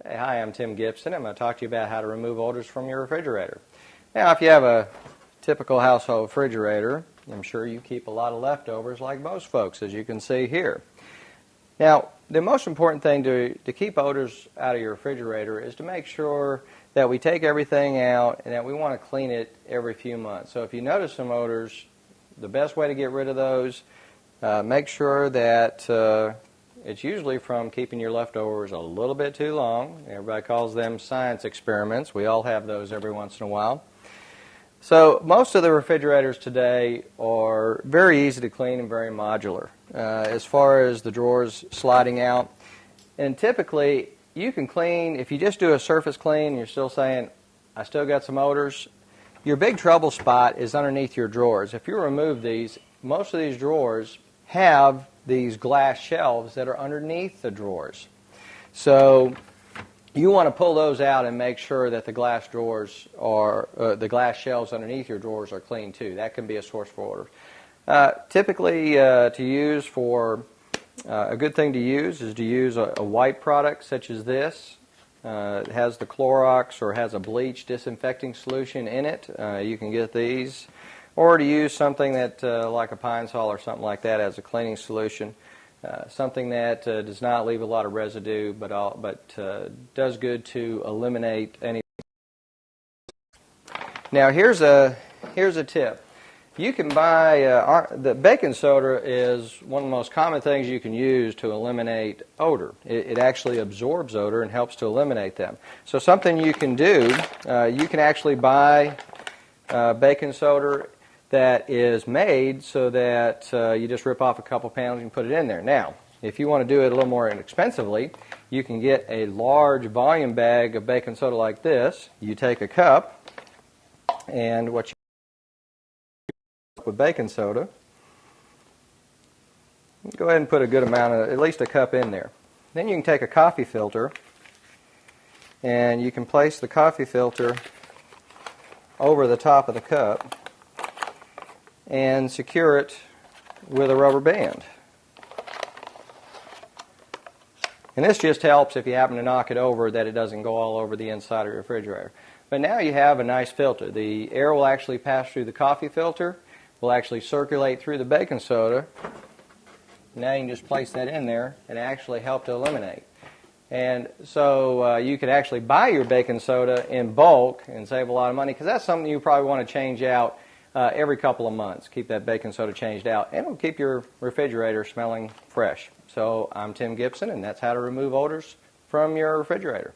Hey, hi, I'm Tim Gibson. I'm going to talk to you about how to remove odors from your refrigerator. Now, if you have a typical household refrigerator, I'm sure you keep a lot of leftovers like most folks, as you can see here. Now, the most important thing to keep odors out of your refrigerator is to make sure that we take everything out and that we want to clean it every few months. So if you notice some odors, the best way to get rid of those, make sure that it's usually from keeping your leftovers a little bit too long. Everybody calls them science experiments. We all have those every once in a while. So most of the refrigerators today are very easy to clean and very modular as far as the drawers sliding out. And typically you can clean, if you just do a surface clean and you're still saying, I still got some odors, your big trouble spot is underneath your drawers. If you remove these, most of these drawers have these glass shelves that are underneath the drawers. So you want to pull those out and make sure that the glass drawers are, the glass shelves underneath your drawers are clean too. That can be a source for odor. Typically to use for, a good thing to use is to use a white product such as this. It has the Clorox or has a bleach disinfecting solution in it. You can get these. Or to use something that, like a Pine Sol or something like that as a cleaning solution. Something that does not leave a lot of residue, but does good to eliminate any. Now here's a tip. You can buy, the baking soda is one of the most common things you can use to eliminate odor. It actually absorbs odor and helps to eliminate them. So something you can do, you can actually buy baking soda that is made so that you just rip off a couple pounds and put it in there. Now, if you want to do it a little more inexpensively, you can get a large volume bag of baking soda like this. You take a cup, and what you do with baking soda, go ahead and put a good amount of, at least a cup in there. Then you can take a coffee filter, and you can place the coffee filter over the top of the cup and secure it with a rubber band. And this just helps if you happen to knock it over that it doesn't go all over the inside of your refrigerator. But now you have a nice filter. The air will actually pass through the coffee filter, will actually circulate through the baking soda. Now you can just place that in there and actually help to eliminate. And so you could actually buy your baking soda in bulk and save a lot of money, because that's something you probably want to change out every couple of months. Keep that baking soda changed out, and it'll keep your refrigerator smelling fresh. So I'm Tim Gibson, and that's how to remove odors from your refrigerator.